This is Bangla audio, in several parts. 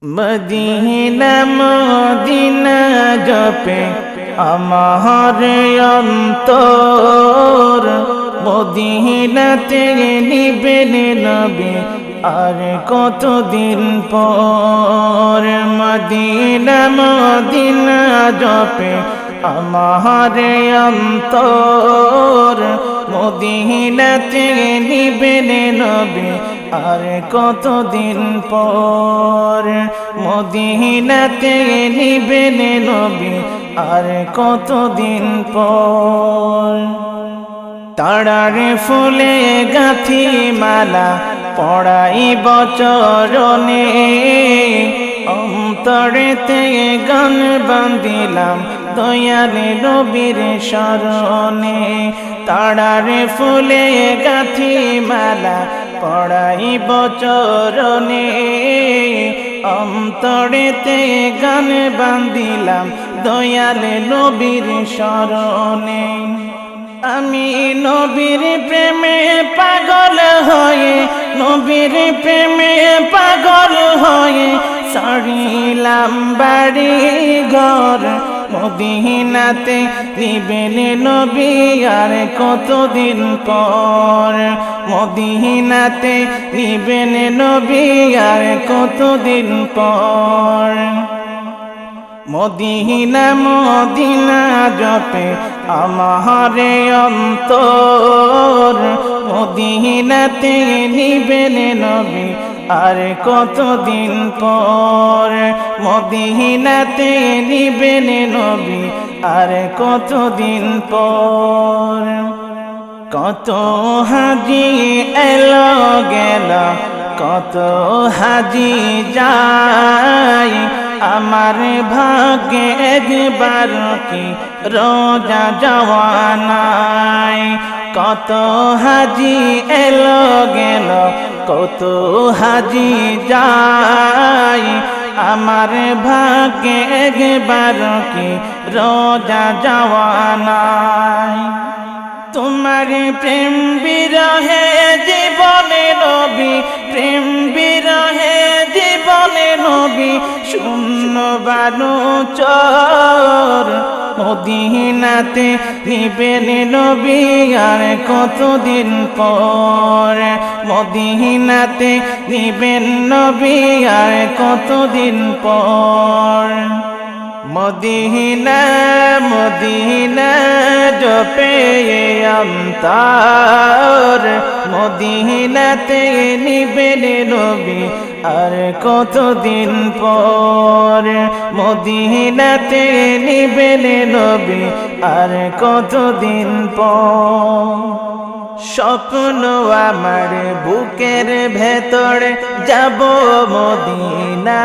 মদিনা মদিনা জপে আমার অন্তর, মদিনাতে নিবেন নবী আর কতদিন পর। মদিনা মদিনা জপে আমার অন্তর, মদিনাতে নিবেন নবী আর কতদিন পর। মদিনাতে নিবেন নবী আর কতদিন পর। তারারে ফুলে গাঁথি মালা পড়াইব চরণে, অন্তরেতে গান বান্ধিলাম দয়াল নবীর শরণে। তারারে ফুলে গাঁথি মালা পড়াইব চরণে, অন্তরেতে গান বান্ধিলাম দয়াল নবীর শরণে। আমি নবীর প্রেমে পাগল হয়ে, নবীর প্রেমে পাগল হয়ে ছাড়িলাম বাড়ি ঘর। মদিনাতে নিবেন নবী আর কতদিন পর। মদিনাতে নিবেন নবী আর কতদিন পর। মদিনা মদিনা জপে আমার অন্তর, মদিনাতে নিবেন নবী আর কতদিন পর। মদিনাতে নিবেন নবী আর কতদিন পর। কত হাজি এলো গেল, কত হাজি যায়, আমার ভাগ্যে একবার কি রোজা যাওয়া নাই। কত হাজি এলো গেল, কত হাজি যায়, আমার ভাগ্যে একবার কি রোজা যাওয়া নাই। তোমার প্রেম বিরহে জীবনে নবী, প্রেম বিরহে জীবনে নবী শূন্য বানু চর। মদিনাতে নিবেন নবী আর কতদিন পর। মদিনাতে নিবেন নবী আর কতদিন পর। মদিনা মদিনা জপে অন্তর, মদিনাতে নিবেন নবী আর কতদিন পর। মদিনাতে নিবেন নবী আর কতদিন পর। স্বপ্ন আমার বুকের ভেতরে যাব মদিনা,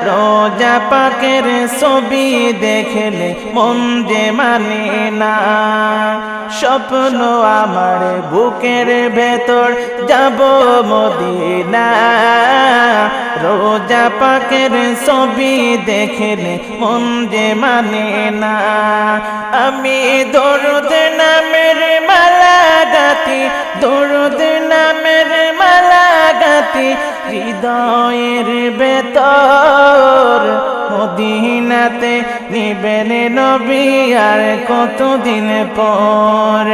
রোজা পাকের ছবি দেখলে মন যে মানে না। স্বপ্ন আমার বুকের ভেতর যাব মদিনা, রোজা পাকের ছবি দেখলে মন যে মানে না। আমি দরুদ নামের মালা গাঁথি, দরুদ নামের মালা গাঁথি হৃদয়ের ভেতর। মদিনাতে নিবেন নবী আর কতদিন পর।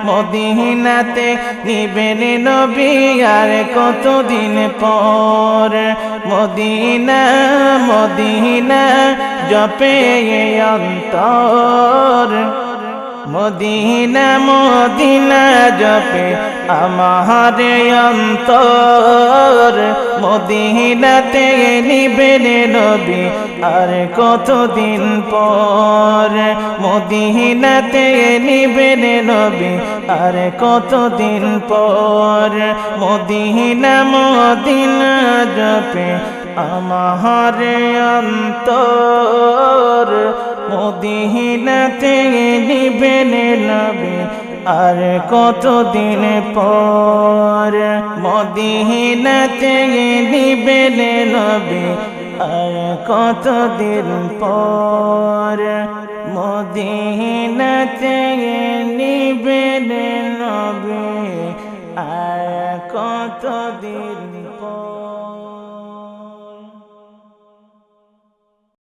মদিনাতে নিবেন নবী আর কতদিন পর। মদিনা মদিনা জপে অন্তর, মদিনা মদিনা জপে আমার অন্তর। মদিনাতে নিবেন নবী আর কতদিন পর। মদিনাতে নিবেন নবী আর কতদিন পর। মদিনা মদিনা জপে আমার অন্তর, মদিনাতে নিবেন নবী আর কতদিন পর। মদিনাতে নিবেন নবী আর কতদিন পর। মদিনাতে নিবেন নবী আর কতদিন